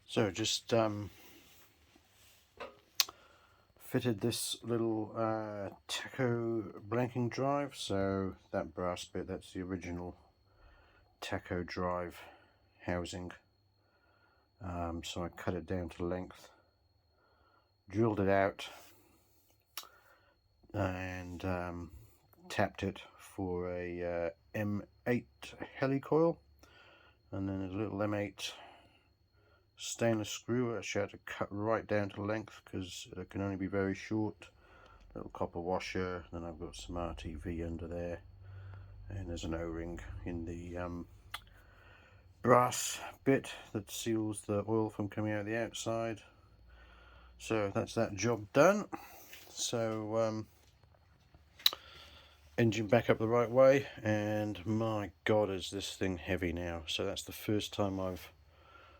So just fitted this little tacho blanking drive. So that brass bit, that's the original tacho drive housing. So I cut it down to length, drilled it out, and tapped it for a M8 helicoil, and then a little M8 stainless screw. I actually had to cut right down to length because it can only be very short. Little copper washer, then I've got some RTV under there, and there's an O-ring in the brass bit that seals the oil from coming out the outside. So that's that job done. So engine back up the right way, and my god is this thing heavy now. So that's the first time I've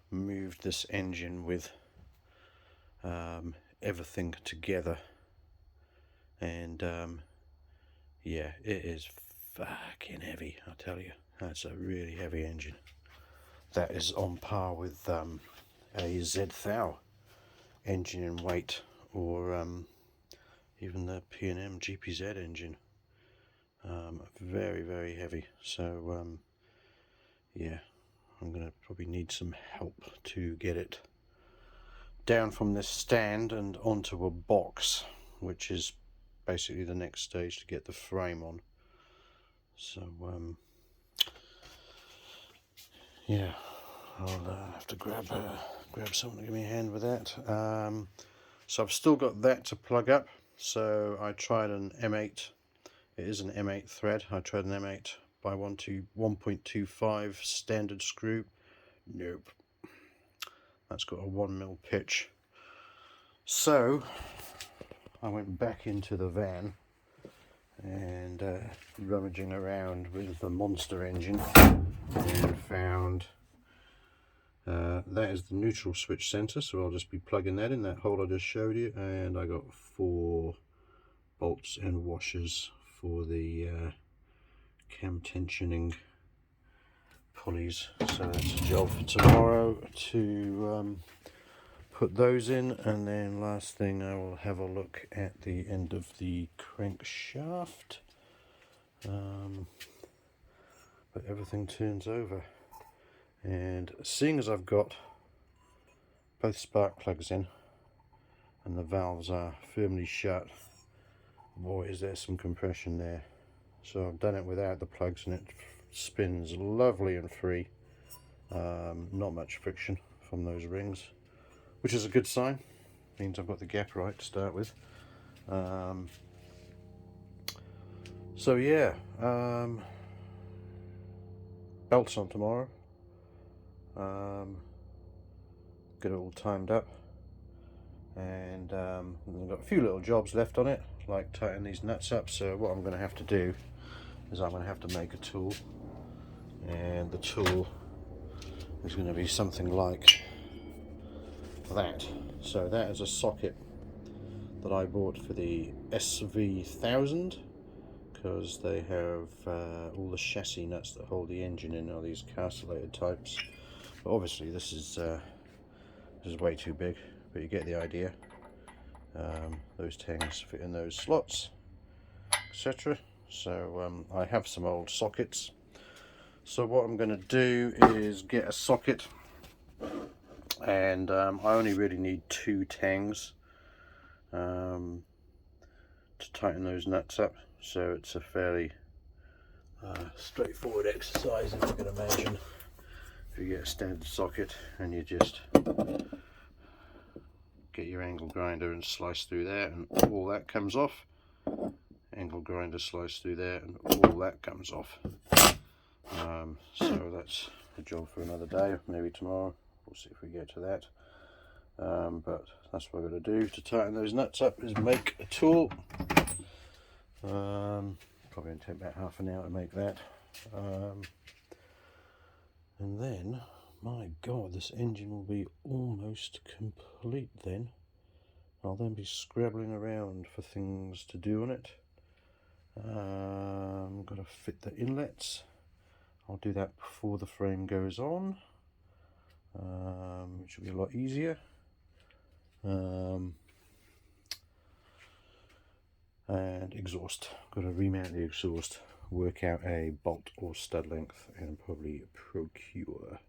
moved this engine with everything together, and yeah, it is fucking heavy, I tell you. That's a really heavy engine. That is on par with a Z1000 engine in weight, or even the P&M GPZ engine. Very, very heavy. So yeah, I'm gonna probably need some help to get it down from this stand and onto a box, which is basically the next stage to get the frame on. So yeah, I'll have to grab someone to give me a hand with that. So I've still got that to plug up. So I tried an M8. It is an M8 thread. I tried an M8 by 1.25 standard screw. Nope. That's got a 1mm pitch. So I went back into the van and rummaging around with the monster engine, and found that is the neutral switch sensor, so I'll just be plugging that in that hole I just showed you, and I got 4 bolts and washers for the cam tensioning pulleys. So that's a job for tomorrow to put those in, and then last thing I will have a look at the end of the crankshaft. But everything turns over, and seeing as I've got both spark plugs in and the valves are firmly shut, boy is there some compression there. So I've done it without the plugs and it spins lovely and free. Not much friction from those rings, which is a good sign. Means I've got the gap right to start with. So yeah, belts on tomorrow. Get it all timed up, and I've got a few little jobs left on it, like tightening these nuts up. So what I'm going to have to do is I'm going to have to make a tool, and the tool is going to be something like that. So that is a socket that I bought for the SV1000, because they have all the chassis nuts that hold the engine in are these castellated types. But obviously this is way too big, but you get the idea. Those tangs fit in those slots, etc. So I have some old sockets. So what I'm going to do is get a socket, and I only really need 2 tangs to tighten those nuts up. So it's a fairly straightforward exercise, if you can imagine. If you get a standard socket and you just get your angle grinder and slice through there, and all that comes off. Angle grinder, slice through there, and all that comes off. So that's a job for another day, maybe tomorrow. We'll see if we get to that. But that's what I've got to do to tighten those nuts up, is make a tool. Probably going to take about half an hour to make that. And then, my god, this engine will be almost complete then. I'll then be scrabbling around for things to do on it. Got to fit the inlets. I'll do that before the frame goes on. Which will be a lot easier. And exhaust. Got to remount the exhaust, work out a bolt or stud length, and probably procure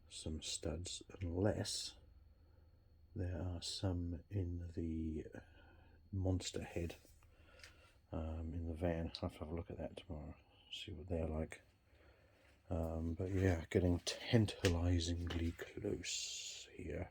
some studs, unless there are some in the monster head in the van. I'll have to have a look at that tomorrow, see what they're like. But yeah, getting tantalizingly close here.